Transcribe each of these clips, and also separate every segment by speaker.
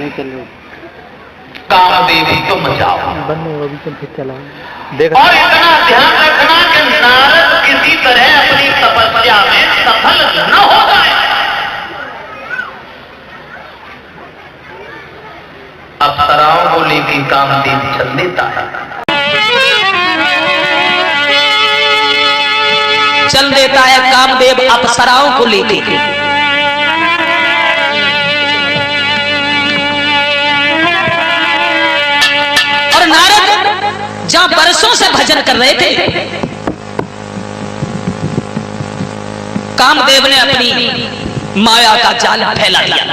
Speaker 1: नहीं चल रही।
Speaker 2: कामदेव को मचाओ।
Speaker 1: बंद हो अभी फिर चला देख।
Speaker 2: और इतना ध्यान रखना कि नारद किसी तरह अपनी तपस्या में सफल न हो जाए। अप्सराओं को लेकर कामदेव चल देता है।
Speaker 3: चल देता है कामदेव अप्सराओं को लेकर। और नारद जहां बरसों से भजन कर रहे थे, कामदेव ने अपनी माया का जाल फैला दिया।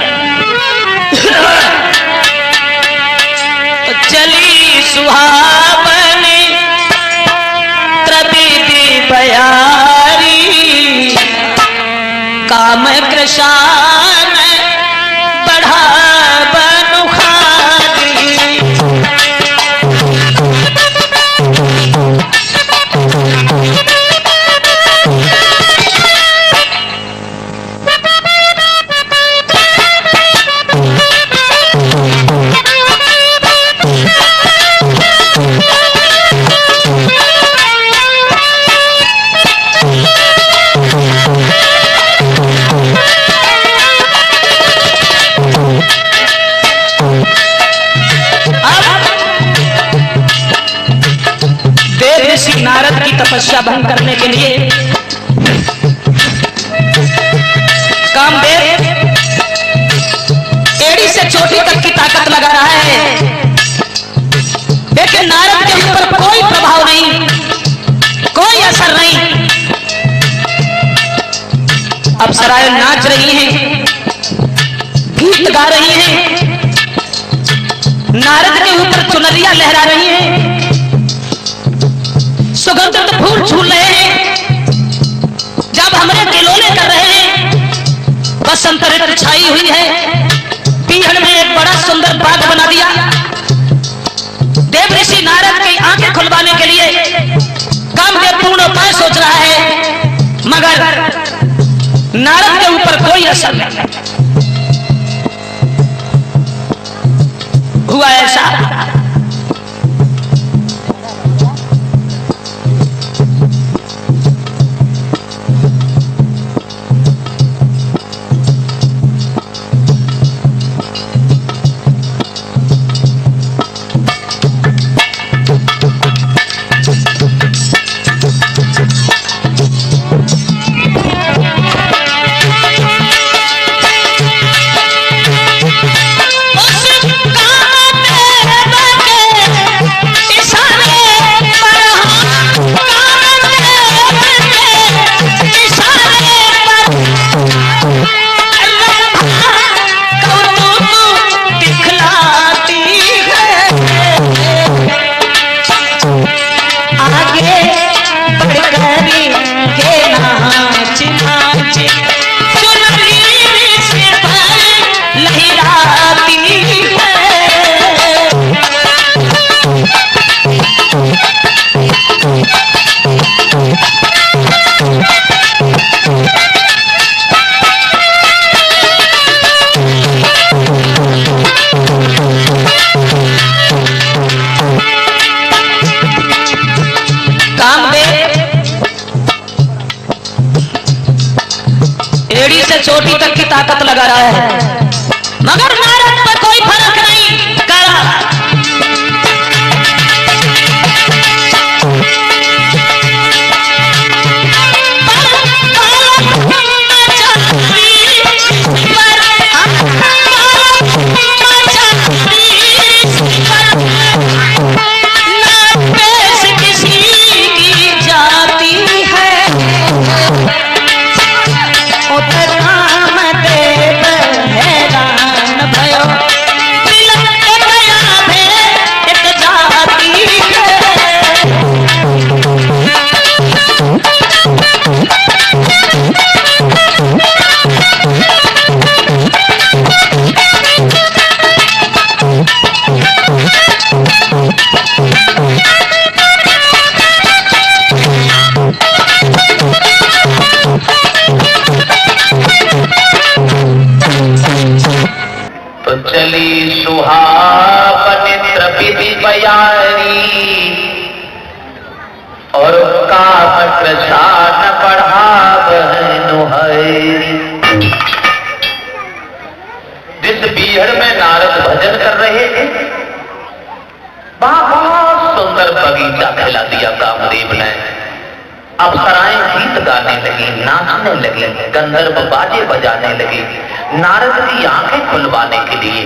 Speaker 3: चली सुहावनी त्रिदिति बयारी, काम कृष्ण बढ़ा बनुखारी। नारद की तपस्या भंग करने के लिए कामदेव एड़ी से चोटी तक की ताकत लगा रहा है, लेकिन नारद के ऊपर कोई प्रभाव नहीं, कोई असर नहीं। अप्सराएं नाच रही हैं, गीत गा रही हैं, नारद के ऊपर चुनरियां लहरा रही हैं, सुगंधित फूल झूल रहे हैं, जब हमरे किलोले कर रहे हैं। बसंत ऋतु छाई हुई है, पीहड़ में एक बड़ा सुंदर बाग बना दिया। देव ऋषि नारद की आंखें खुलवाने के लिए कामदेव पूर्ण उपाय सोच रहा है, मगर नारद के ऊपर कोई असर नहीं हुआ। ऐसा एड़ी से चोटी तक की ताकत लगा रहा है, मगर नारद पर कोई फर्क नहीं करा। किसी की जाती है कामदेव
Speaker 2: चली सुहावनी त्रिविधि बयारी और काम प्रसाद बढ़ावनु हरि। जिस बीहड़ में नारद भजन कर रहे थे बहुत सुंदर बगीचा खिला दिया कामदेव ने। अप्सराएं गीत गाने लगी, नाचने लगी, गंधर्व बाजे बजाने लगी नारद की आंखें खुलवाने के लिए।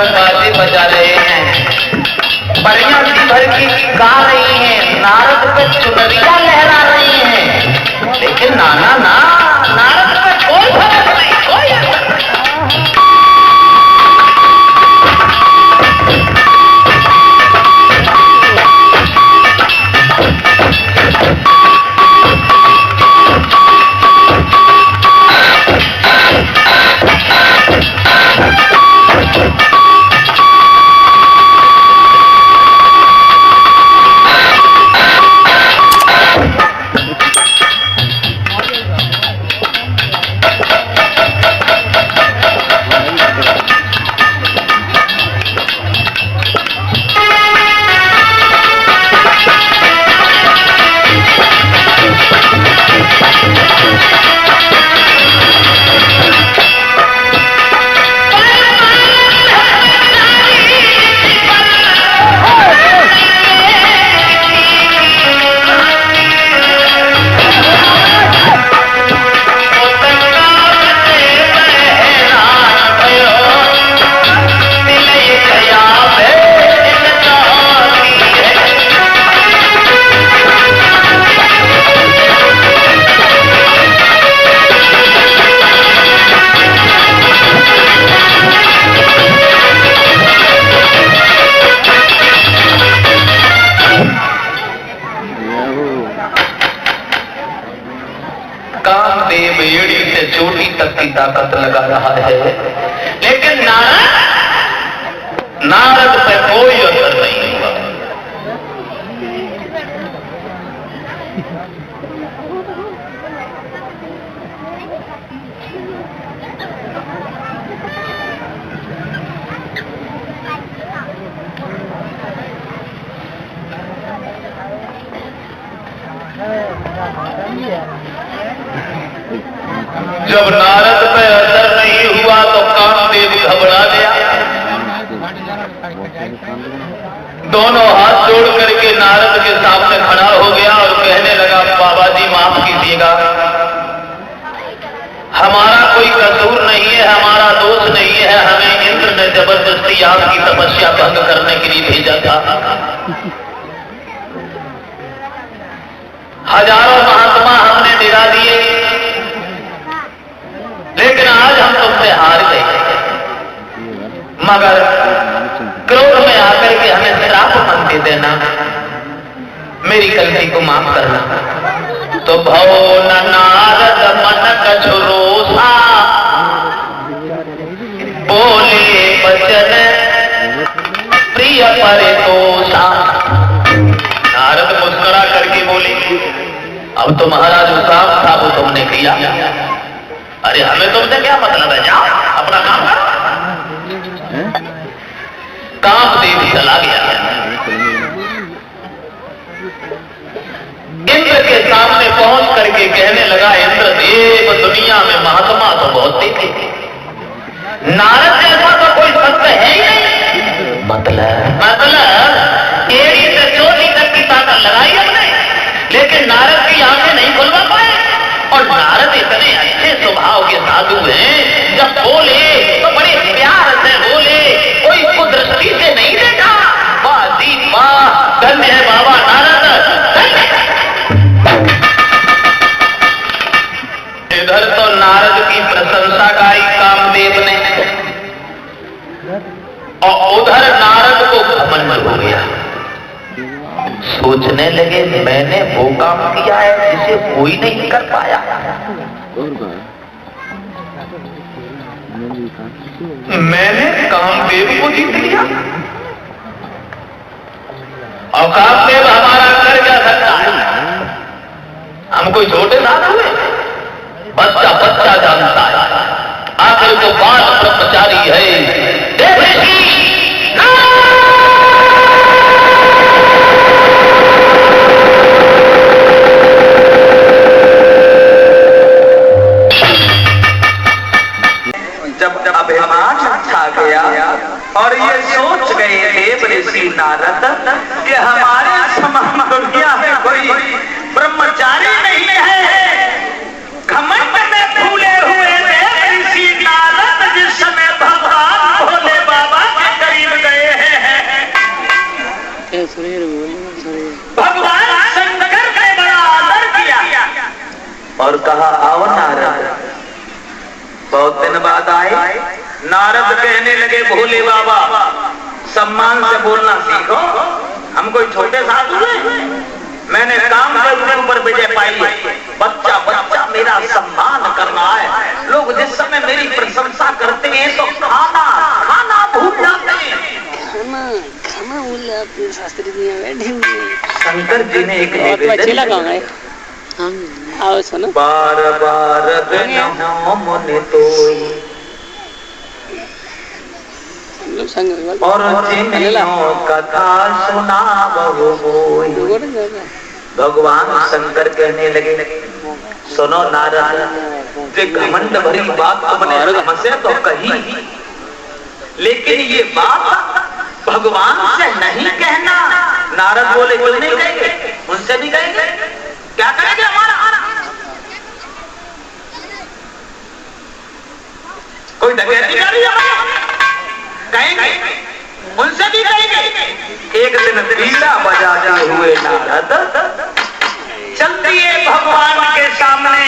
Speaker 2: बाजे बजा रहे हैं, परियां जी भर की गा रही हैं, नारद पे चुनरिया लहरा रही हैं, लेकिन नाना ना नारद पे कोई भरोसा नहीं, कोई असर नहीं। कामदेव एड़ी से चोटी तक की ताकत लगा रहा है, लेकिन नारद पे कोई असर नहीं हुआ। जब नारद पे असर नहीं हुआ तो कामदेव घबरा गया। दोनों हाथ जोड़ करके नारद के सामने खड़ा हो गया और कहने लगा, बाबा जी माफ कीजिएगा, हमारा कोई कसूर नहीं है, हमारा दोष नहीं है, हमें इंद्र ने जबरदस्ती आपकी तपस्या भंग करने के लिए भेजा था। हजारों महात्मा हमने निरा दिए, लेकिन आज हम तुमसे हार गए, मगर क्रोध में आकर के हमें श्राप मत दे देना, मेरी गलती को माफ करना। तो भव नारद मन कछु रोषा, बोले बचन प्रिय परितोषा। नारद मुस्कुरा करके बोले, अब तो महाराज जो काम था वो तुमने किया, अरे हमें तुमसे क्या मतलब है, जाओ अपना काम करो। कामदेव चला गया। इंद्र के सामने पहुंच करके कहने लगा, इंद्रदेव दुनिया में महात्मा तो बहुत थे, नारद जैसा तो कोई संत है ही नहीं। मतलब एड़ी से चोटी तक की ताकत लगाई हमने, लेकिन नारद की आंखें नहीं खुलवा पाए। और नारद इतने अच्छे स्वभाव के साधु हैं, जब बोले तो बड़े प्यार से बोले, कोई कुदृष्टि से नहीं देखा। वाह जी वाह, धन्य है बाबा नारद। इधर तो नारद की प्रशंसा गाई कामदेव ने, और उधर नारद को घमंड हो गया। सोचने लगे, मैंने वो काम किया है जिसे कोई नहीं कर पाया। मैंने कामदेव को जीत लिया, और कामदेव हमारा कर क्या सकता है? हम कोई छोटे साथ हुए? बच्चा बच्चा जानता है, आखिर तो बाल ब्रह्मचारी है।
Speaker 4: जब अभिमान छा गया और ये सोच गए देव ऋषि नारद कि हमारे समान दुनिया में कोई ब्रह्मचारी नहीं है, घमंड में फूले हुए देव ऋषि नारद जिस समय भगवान भोले बाबा के करीब गए हैं, भगवान शंकर ने बड़ा आदर किया और कहा, आओ नारद। बहुत दिन बाद आए, नारद कहने लगे, भोले बाबा सम्मान से बोलना सीखो, हम कोई छोटे साधु हैं, मैंने कामदेव के ऊपर विजय पाई है, बच्चा बच्चा मेरा सम्मान करना है। लोग जिस समय मेरी प्रशंसा करते हैं तो खाना खाना भूल जाते हैं।
Speaker 5: खाना भूल जाते शास्त्री जी बैठे हुए।
Speaker 4: शंकर जी ने एक
Speaker 5: निवेदन आओ सुनो।
Speaker 4: बार बार मुनि तोई और जिन्हों कथा सुनावो मोई। भगवान शंकर कहने लगे, सुनो नारद, जे घमंड भरी बात तुमने हमसे तो कही, लेकिन ये बात भगवान से नहीं कहना। नारद बोले, क्यों नहीं कहेंगे? उनसे भी कहेंगे। क्या करेंगे? हमारा कोई डकैती कर रही है, कहेंगे, उनसे भी कहेंगे। एक दिन बीड़ा बजाते हुए नारद चल दिए भगवान के सामने।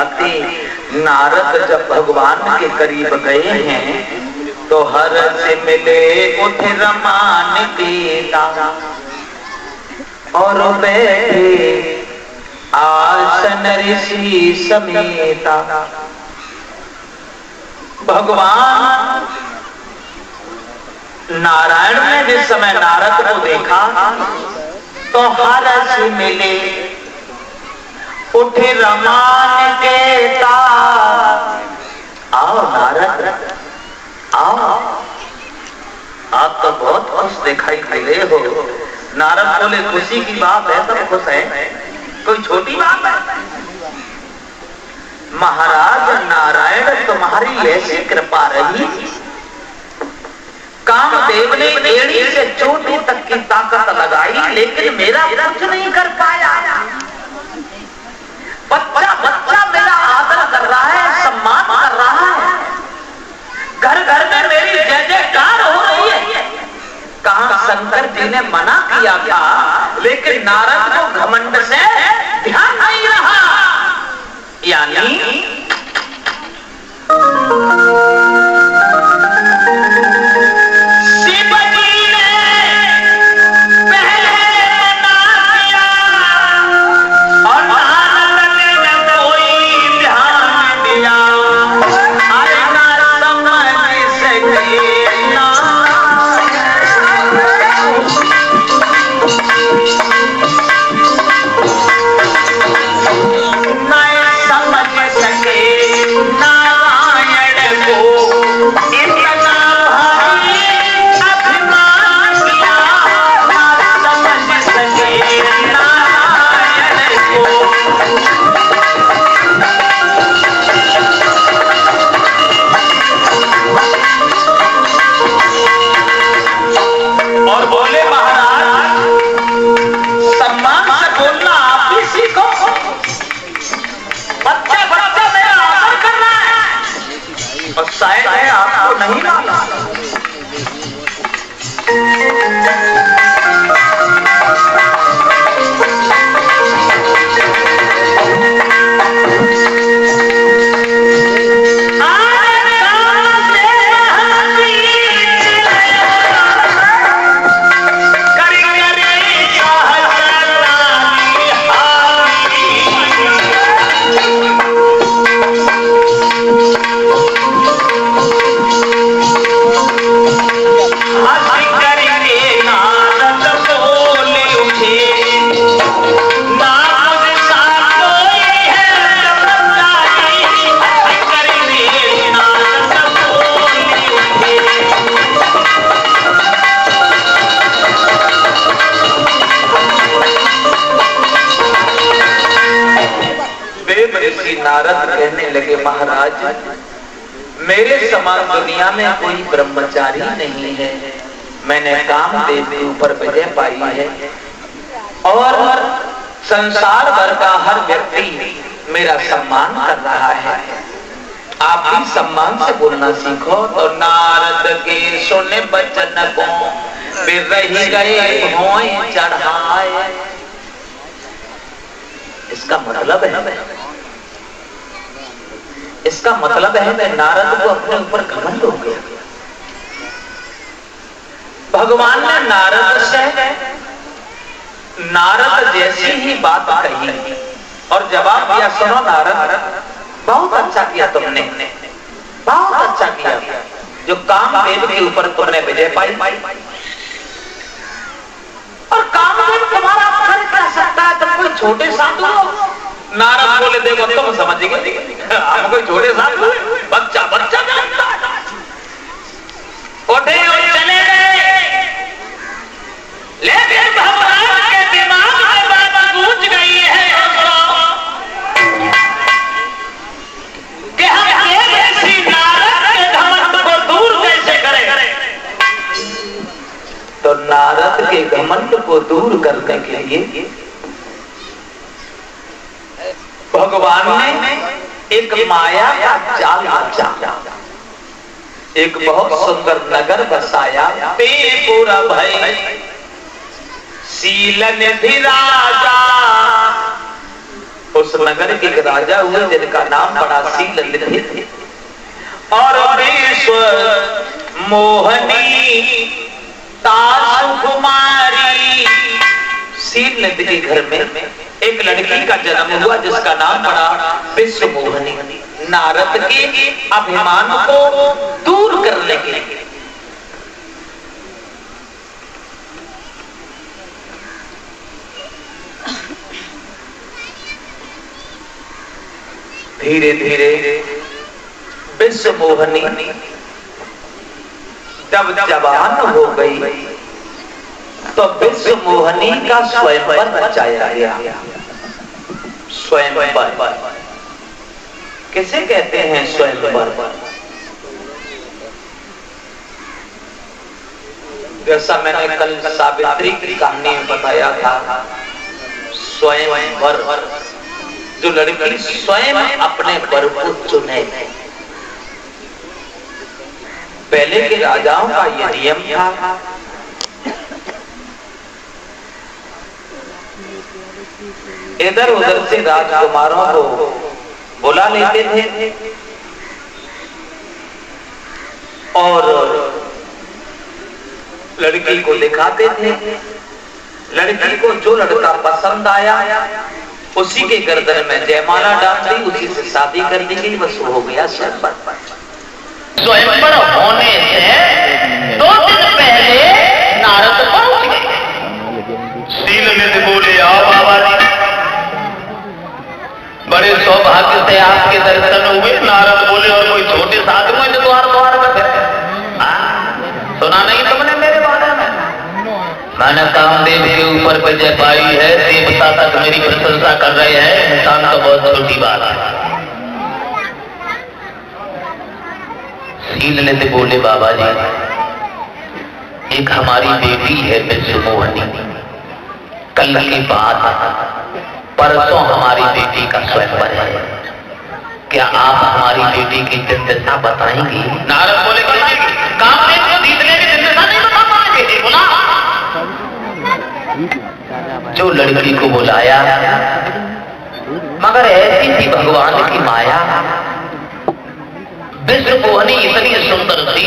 Speaker 4: जाते नारद जब भगवान के करीब गए हैं तो हर से मिले उठ रमान पीता और बैठे आसन ऋषि समेता। भगवान नारायण ने जिस समय नारद को देखा तो हर से मिले उठे रमान केता। आओ नारद आओ, आप तो बहुत खुश दिखाई दे रहे हो। नारद बोले खुशी की बात है, सब खुश है, कोई छोटी बात है? महाराज नारायण तुम्हारी ऐसी कृपा रही, कामदेव ने एड़ी से चोटी तक की ताकत लगाई लेकिन मेरा कुछ नहीं कर पाया। बच्चा बच्चा मेरा आदर कर रहा है, सम्मान कर रहा है, घर घर में मेरी जय जयकार हो रही है। कहां शंकर जी ने मना किया था लेकिन नारद को घमंड से ध्यान नहीं रहा। यानी शायद है आपको नहीं मालूम। नारद कहने लगे महाराज मेरे समान दुनिया में कोई ब्रह्मचारी नहीं है, मैंने कामदेव के ऊपर विजय पाई है और संसार भर का हर व्यक्ति मेरा सम्मान कर रहा है, आप भी सम्मान से बोलना सीखो। तो नारद के सुने बचन को फिर रही गए भौएं चढ़ाए। इसका मतलब है मैं नारद को अपने ऊपर घमंड हो गया। भगवान ने नारद जैसी ही बात कही और जवाब दिया सुनो नारद बहुत अच्छा किया तुमने, बहुत अच्छा किया जो कामदेव के ऊपर तुमने विजय पाई। और कामदेव तुम्हारा कर क्या सकता है, तुम कोई छोटे साधु हो। नारद बोले देखो तुम समझ गए, हम कोई छोटे साधु बच्चा बच्चा जानता है। उठे और चले गए लेकिन भगवान के दिमाग में बात गूंज गई है कि हम ऐसी नारद के घमंड को दूर कैसे करें। तो नारद के घमंड को दूर करने के लिए भगवान ने एक माया का जाल रचा, एक बहुत सुंदर नगर बसाया। पूरा भय शीलन भी राजा उस नगर के एक राजा हुए जिनका नाम बड़ा शील और विश्व मोहनी कुमारी। शील नदी के घर में एक लड़की का जन्म हुआ जिसका नाम पड़ा विश्व मोहनी। नारद के अभिमान को दूर करने के लिए धीरे धीरे विश्व मोहनी जब जवान हो गई तो विश्व मोहनी का स्वयंवर रचाया गया। स्वयंवर किसे कहते हैं? स्वयंवर जैसा मैंने कल सावित्री की कहानी में बताया था, स्वयंवर जो लड़की स्वयं अपने वर को चुने। पहले के राजाओं का यह नियम था, इधर उधर से राजकुमारों को बुला लेते थे और लड़की को दिखाते थे। लड़की को जो लड़का पसंद आया उसी के गर्दन में जयमाला डाल दी, उसी से शादी कर दी गई, बस हो गया स्वयंवर। स्वयंवर होने से 2 दिन पहले नारद पहुंच गए। शील निधि बोले, आओ बाबा जी, बड़े सौभाग्य से आपके दर्शन हुए। नारद बोले, और कोई छोटे साधु में द्वार द्वार में फिरे? सुना नहीं तुमने मेरे बारे में? मैंने कामदेव के ऊपर विजय पाई है, देवता तक मेरी प्रशंसा कर रहे हैं, इंसान तो बहुत छोटी बात है। शील निधि बोले, बाबा जी, एक हमारी बेटी है विश्व मोहनी, कल की बात, परसों हमारी बेटी का स्वयंवर है, क्या आप हमारी बेटी की दिव्यता बताएंगी? नारद बोले, कामदेव को जीतने की दिव्यता नहीं बता पाएंगे। बोला, जो लड़की को बुलाया, मगर ऐसी थी भगवान की माया, विश्व मोहनी इतनी सुंदर थी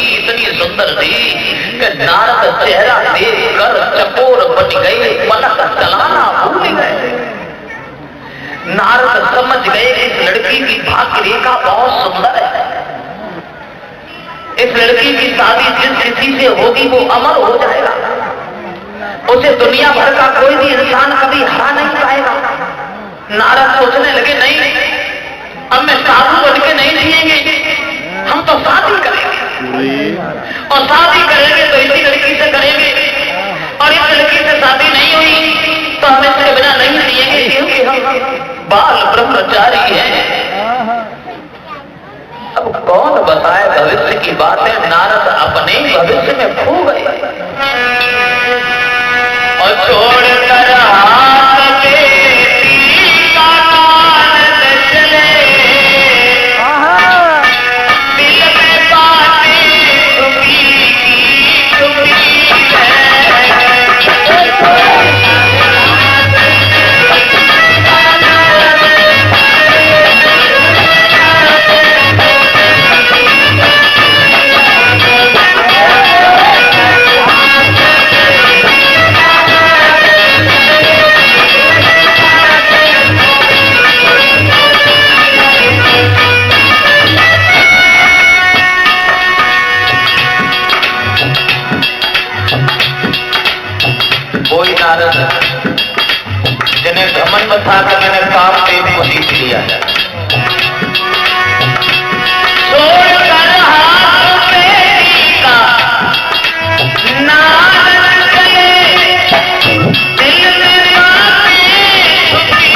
Speaker 4: कि नारद चेहरा देखकर चकोर बन गए, पलक चलाना भूल गए। नारद समझ गए इस लड़की की भाग्य रेखा बहुत सुंदर है, इस लड़की की शादी जिस किसी से होगी वो अमर हो जाएगा, उसे दुनिया भर का कोई भी इंसान कभी हरा नहीं पाएगा। नारद सोचने लगे, नहीं, अब मैं साधु बन के नहीं जिएंगे, हम तो शादी करेंगे, और शादी करेंगे तो इसी लड़की से करेंगे, और इस लड़की से शादी नहीं हुई तो हम इसके बिना नहीं जिएंगे, क्योंकि हम बाल ब्रह्मचारी हैं। अब कौन बताए भविष्य की बातें? नारद अपने भविष्य में खो गए और छोड़कर हाथ के तीर का कान चले, दिल में बातें छुपी जिन्हें घमंड था कि मैंने कामदेव को जीत लिया। छोड़कर हाथ बेटी का नारद चले, दिल में बातें छुपी,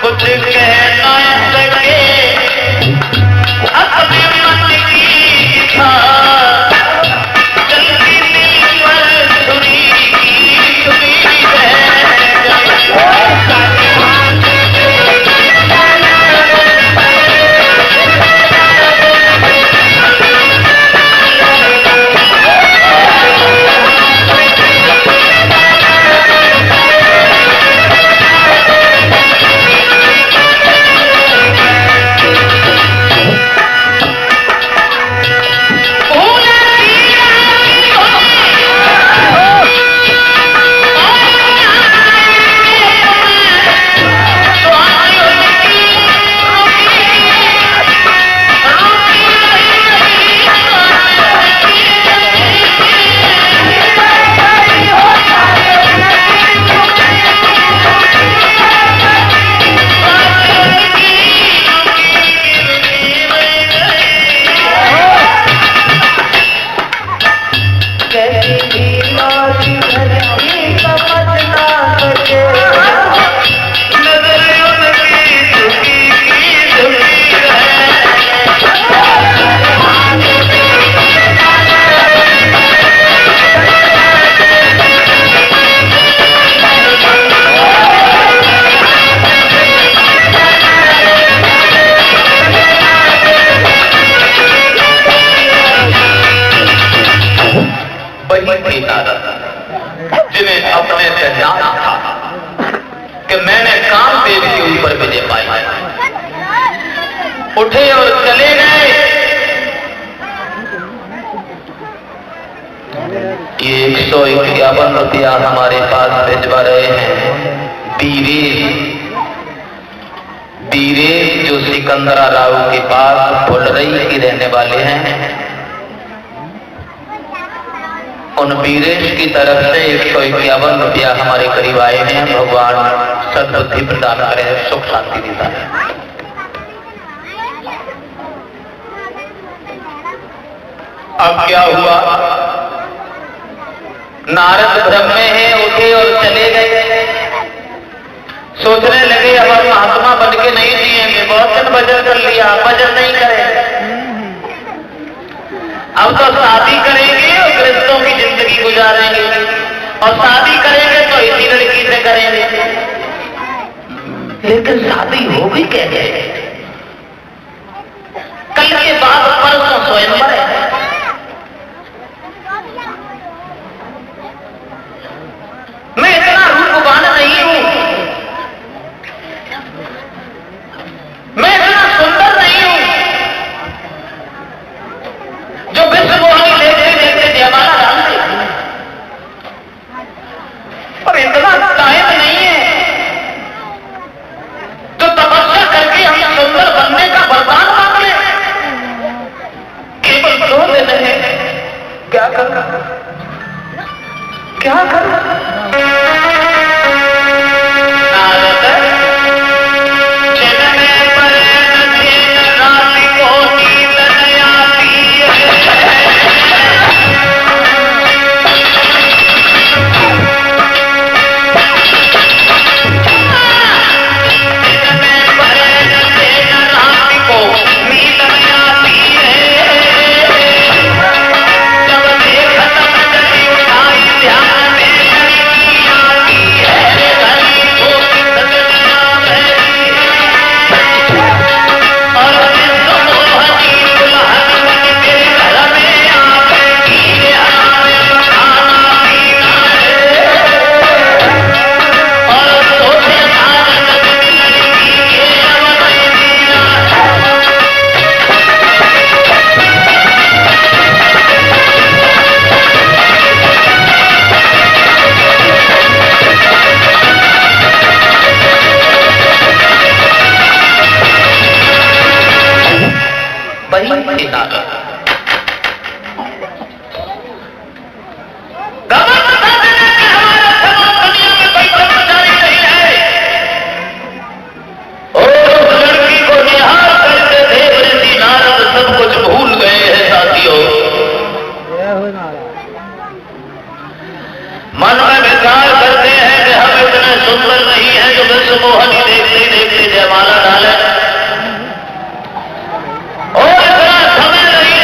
Speaker 4: कुछ कहना लगे अपने मन की था,
Speaker 2: उठे और चले गए। ये 151 रुपया हमारे पास भिजवा रहे हैं बीरेश जो सिकंदरा राव के पास फुलरई के रहने वाले हैं। उन बीरेश की तरफ से 151 रुपया हमारे करीब आए हैं। भगवान सद्बुद्धि प्रदान करें, सुख शांति देता है। अब क्या हुआ? नारद भ्रम में है, उठे और चले गए। सोचने लगे अब हम महात्मा बन के नहीं जिएंगे, बहुत दिन भजन कर लिया, भजन नहीं करेंगे, अब तो शादी करेंगे और गृहस्थों की जिंदगी गुजारेंगे, और शादी करेंगे तो इसी लड़की से करेंगे। लेकिन शादी हो भी कैसे? कल के बाद परसों स्वयंवर है। मैं इतना रूपवान नहीं हूं, मैं इतना सुंदर नहीं हूं जो विश्व मोहिनी देखते देखते जयमाला डाल दे, और इतना टाइम नहीं है तो तपस्या करके हम सुंदर बनने का वरदान मांग ले। केवल 2 दिन है, क्या कर मन में विचार करते हैं कि हम इतने सुंदर नहीं हैं जो विश्व मोहिनी देखते देखते जयमाला डाले, और इतना समय नहीं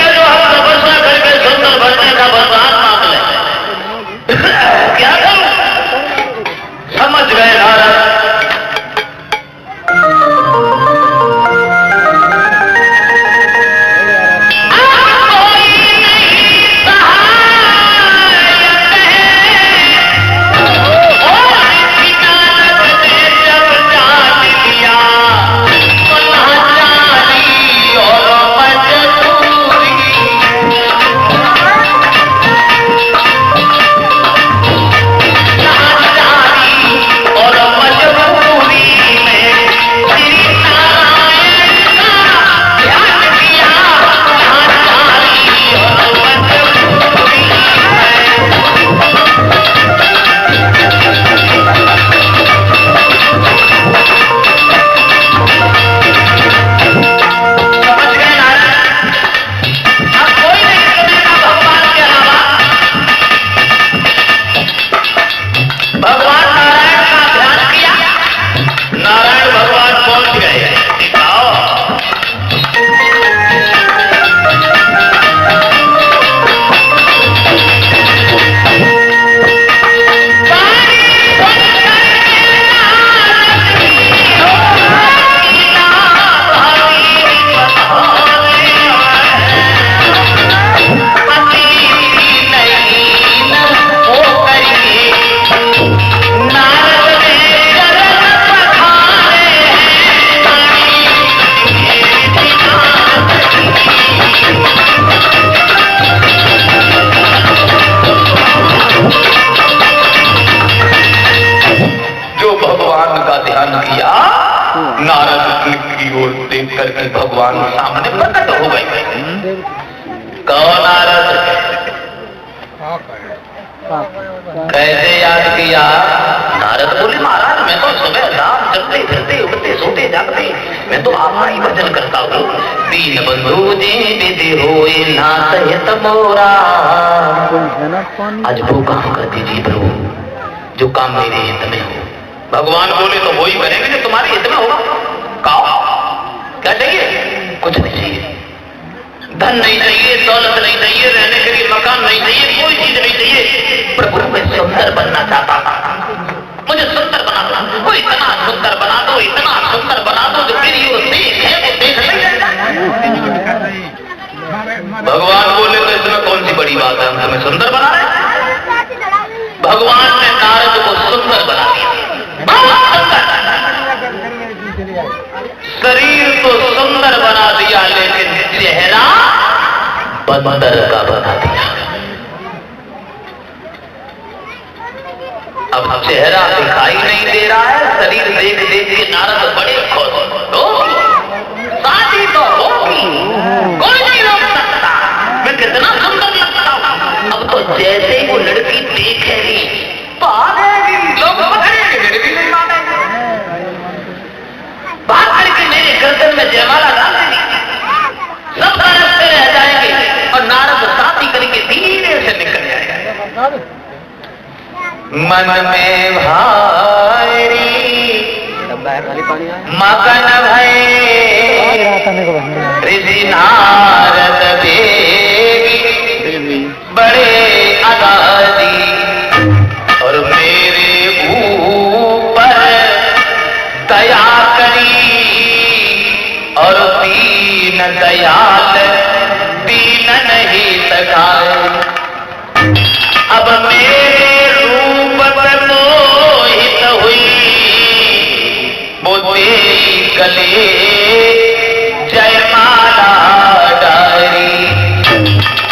Speaker 2: की ओर देख करके भगवान सामने प्रकट हो गए। कौन नारद? कैसे याद किया? नारद बोले महाराज मैं तो सुबह शाम चलते फिरते उठते सोते जागते मैं तो आपका ही भजन करता हूँ। दीन बंधु जी विधि होए ना सहित मोरा। आज वो काम कर दीजिए प्रभु जो काम मेरे हित में हो। भगवान बोले तो वही करेंगे जो तुम्हारे हित में होगा। कहो क्या चाहिए? कुछ नहीं चाहिए, धन नहीं चाहिए, दौलत नहीं चाहिए, रहने के लिए मकान नहीं चाहिए, कोई चीज नहीं चाहिए। प्रभु मैं सुंदर बनना चाहता था, मुझे सुंदर बनाना। वो इतना सुंदर बना दो, इतना सुंदर बना दो जो मेरी ओर देख है वो देख नहीं रहता। भगवान बोले तो इसमें कौन सी बड़ी बात है, हम तुम्हें सुंदर बना रहे हैं। भगवान ने नारद को सुंदर बना दिया, बहुत सुंदर। शरीर तो सुंदर बना दिया लेकिन चेहरा बंदर का बना दिया। अब चेहरा दिखाई नहीं दे रहा है, शरीर देख देख के नारद बड़े खुश। शादी तो होगी, कोई नहीं रोक सकता, मैं कितना सुंदर लगता हूं। अब तो जैसे ही वो लड़की देखेगी भागेगी, लोग पकड़ेंगे, लड़की नहीं मानेंगे, बात करके मेरे गर्दन में जयमाला डाल देगी, सब तरफ रह जाएंगे और नारद शादी करके धीरे से निकल जाएगा। मन में भारी मगन भय ऋषि नारद बेगी बड़े आजादी और मेरे ऊपर दया करी और दीन दयाल दीन नहीं सकाए। अब मेरे रूप पर मोहित हुई वो तेरी गले जयमाला डारी।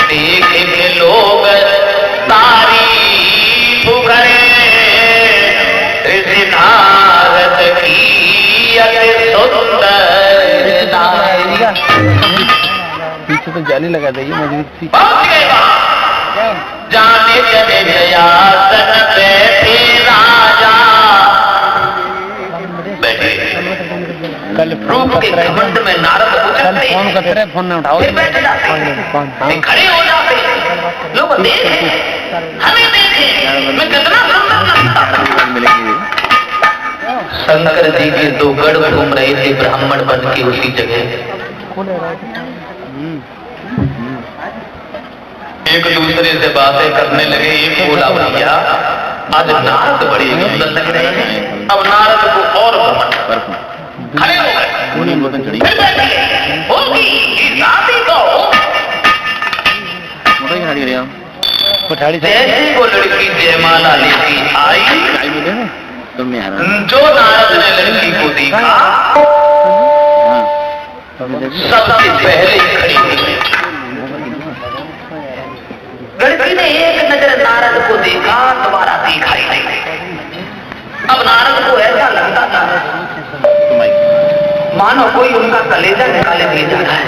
Speaker 2: देख के लोग तारीफ करें ऋषि नारद की अति सुंदर नारी।
Speaker 1: पीछे तो जाली लगा देगी मजबूत।
Speaker 2: जाने चले जयासन बैठे राजा, बैठे रूप के घमंड में नारद उछलते
Speaker 1: फोन करते रहे, फोन न उठाओ,
Speaker 2: फिर बैठ जाते, खड़े हो जाते, लोग देखें हमें देखें मैं कितना सुंदर लगता। शंकर जी के दो गढ़ घूम रहे थे ब्राह्मण बन के उसी जगह। एक दूसरे से बातें करने लगे। एक बोला भैया आज नारद बड़े सुंदर लग रहे हैं। अब नारद को और खड़े हो गए, फिर बैठ गए। होगी ये शादी तो जैसे वो लड़की जयमाला लेती आई, जो नारद ने लड़की को देखा सबसे पहले खड़ी हुई। लड़की ने एक नजर नारद को देखा, दोबारा देखा ही नहीं। अब नारद को ऐसा लगता था मानो कोई उनका कलेजा निकाले दिए जा रहा है।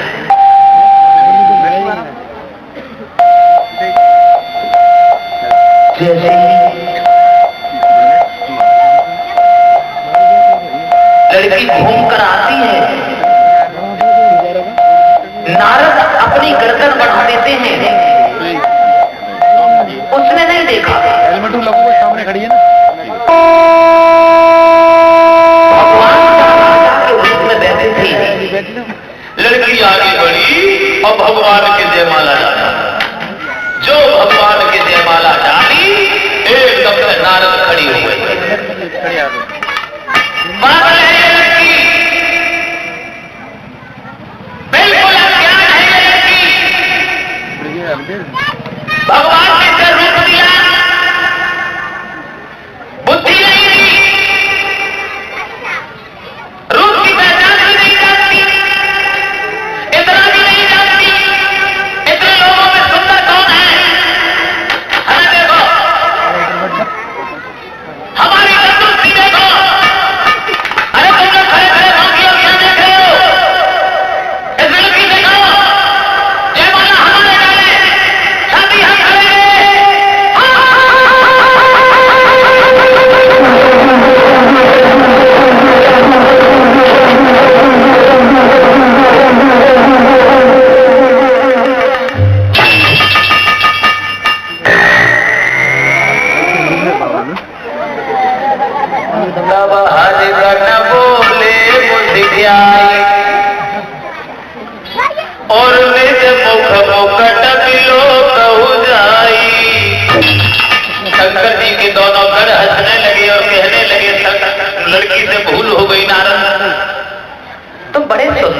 Speaker 2: जैसे लड़की घूम कर आती है, नारद अपनी गर्दन बढ़ा देते हैं। उसने नहीं देखा,
Speaker 1: हेलमेट लगो सामने खड़ी है ना,
Speaker 2: भगवान के रूप में बैठी थी। लड़की आगे बढ़ी और भगवान के जयमाला डाला। जो भगवान के जयमाला डाली एकदम से नारद खड़ी हो गई। लड़की बिल्कुल अज्ञान है लड़की। भगवान ने रूप दिया, बुद्धि नहीं दी, रूप की पहचान भी नहीं जानती, इतना भी नहीं जानती इतने लोगों में सुंदर कौन है। हमें देखो, हमारी तंदुरुस्ती देखो। अरे तुम लोग खड़े खड़े भागियों क्या देख रहे हो?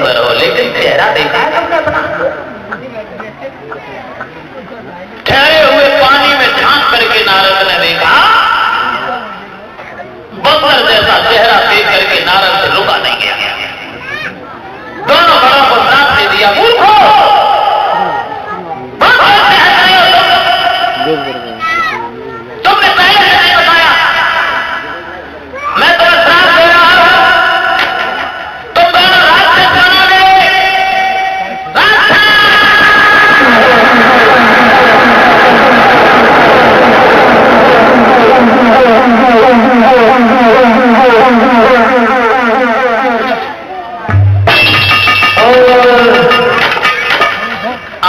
Speaker 2: सुंदर हो, लेकिन चेहरा देखा है तुमने अपना? ठहरे हुए पानी में झांक करके नारद ने देखा, बंदर जैसा चेहरा देख करके नारद से रुका नहीं गया। दोनों बड़ों को श्राप दे दिया, मूर्खो, तुमने पहले से नहीं बताया, मैं तुम्हें श्राप दे रहा हूं, तुम दोनों राक्षस बनोगे,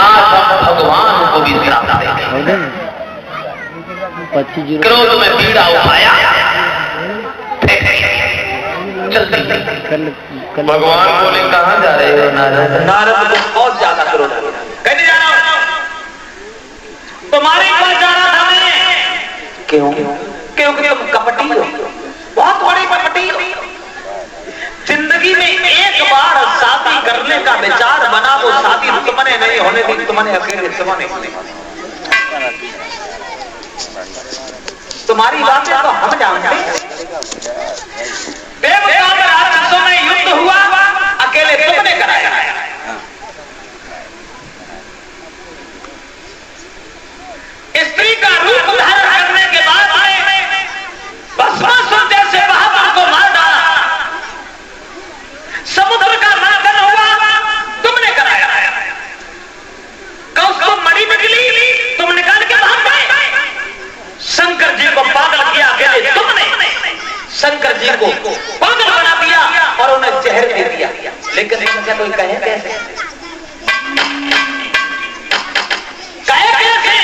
Speaker 2: आज हम भगवान को भी श्राप देंगे। क्रोध में पीड़ा उठाया, जल्दी भगवान बोले कहाँ जा रहे हो नारद?
Speaker 4: नारद को बहुत ज्यादा क्रोध आ गया। कहने जाना तुम्हारे पास जाना था मैं। क्यों? क्योंकि तुम कपटी हो, बहुत बड़ी कपटी हो। जिंदगी में एक बार शादी करने का विचार बना, वो शादी तुमने नहीं होने दी, तुमने अकेले तुमने तुम्हारी बातें तो हम जानते हैं। देवता और राक्षसों में युद्ध हुआ, अकेले तुमने कराया। स्त्री का रूप धारण करने के बाद भस्मासुर जैसे बहादुर को मार डाला, समुद्र का मंथन हुआ, तुमने कराया। कौस्तुभ मणि निकली, तुम निकाल के भाग गए। शंकर जी को पागल किया अकेले तुमने, शंकर जी को पागल बना दिया और उन्हें जहर दे दिया। लेकिन इनका कोई कहे कैसे? कहे कैसे?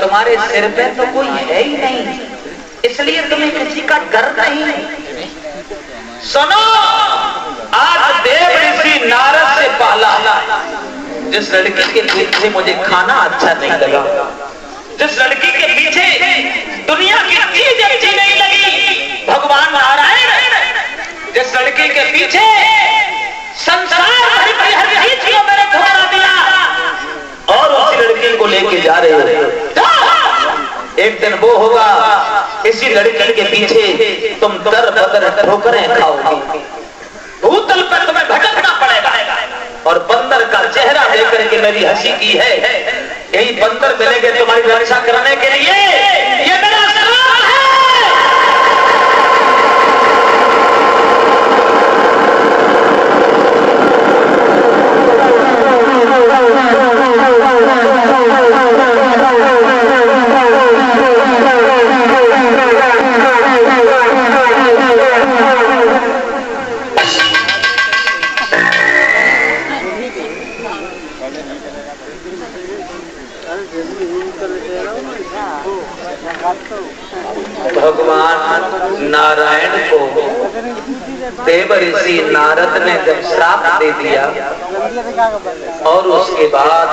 Speaker 4: तुम्हारे सिर पे तो कोई है ही नहीं, इसलिए तुम्हें किसी का डर नहीं। सुनो, आज देव ऋषि नारद से पहला जिस लड़की के पीछे मुझे खाना अच्छा नहीं लगा, जिस लड़की के पीछे दुनिया की चीज अच्छी नहीं लगी, भगवान नारायण जिस लड़की के पीछे संसार भर की हर चीज को मैंने छोड़ा दिया और उसी लड़की को लेके जा रहे हो। एक दिन वो होगा, इसी लड़की के पीछे तुम दर बदर ठोकरें खाओगे, भूतल पर तुम्हें भटकना पड़ेगा। और बंदर का चेहरा देखकर के मेरी हंसी की है, यही बंदर मिलेंगे तुम्हारी रक्षा करने के लिए। ये मेरा श्राप है। भगवान नारायण को देव ऋषि नारद ने जब श्राप दे दिया और उसके बाद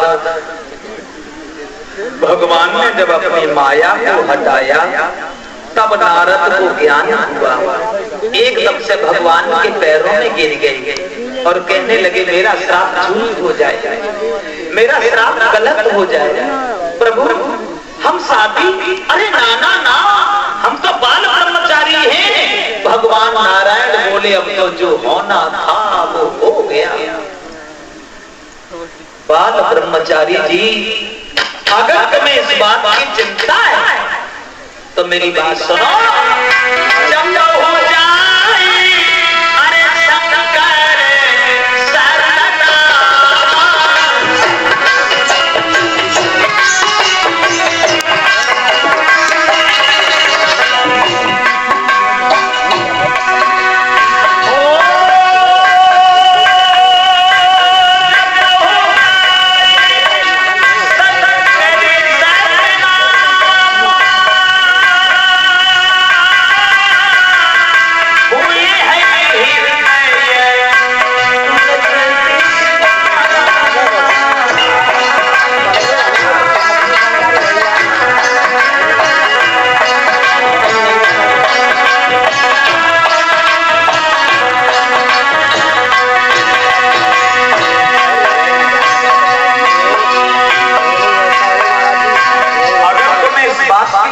Speaker 4: भगवान ने जब अपनी माया को हटाया, तब नारद को ज्ञान हुआ। एकदम से भगवान के पैरों में गिर गए और कहने लगे मेरा श्राप झूठ हो जाए, मेरा श्राप गलत हो जाए। प्रभु हम शादी, अरे नाना ना, हम तो बाल ब्रह्मचारी हैं। भगवान नारायण बोले अब तो जो होना था वो हो गया। बाल ब्रह्मचारी जी अगर तुम्हें इस बात की चिंता है तो मेरी बात सुनो। जब हो जाए अरे शंकर सरना,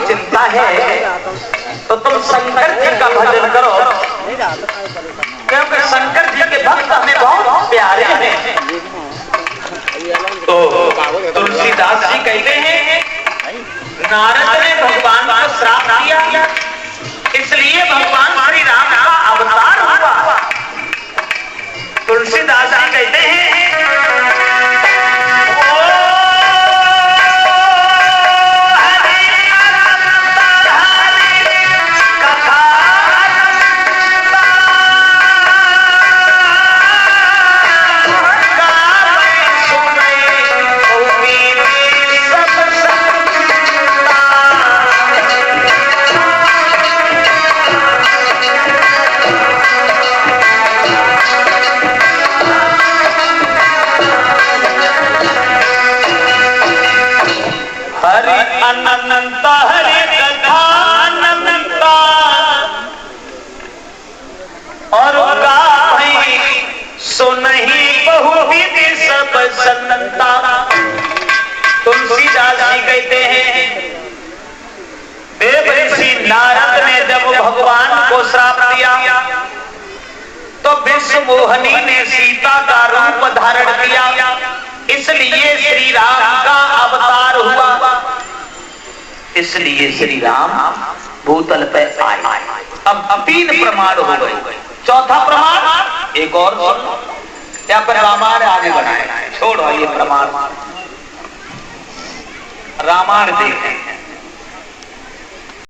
Speaker 4: चिंता है तो तुम शंकर जी का भजन करो, क्योंकि शंकर जी के भक्त हमें बहुत प्यारे हैं। तो तुलसीदास जी कहते हैं नारद ने भगवान को श्राप दिया, इसलिए भगवान श्री राम का अवतार हुआ। तुलसीदास जी कहते हैं अनंत हरि कथा अनंता और गाई सो नहीं बहुविधि सब संता। तुलसीदास जी कहते हैं देव ऋषि नारद ने जब भगवान को श्राप दिया तो विश्व मोहिनी ने सीता का रूप धारण किया, इसलिए श्री राम का अवतार हुआ। इसलिए श्री राम भूतल पे आए। अब 3 प्रमाण हो गए, चौथा प्रमाण एक और या पर रामायण आगे बढ़ाए, छोड़ो ये प्रमाण, रामायण देखें।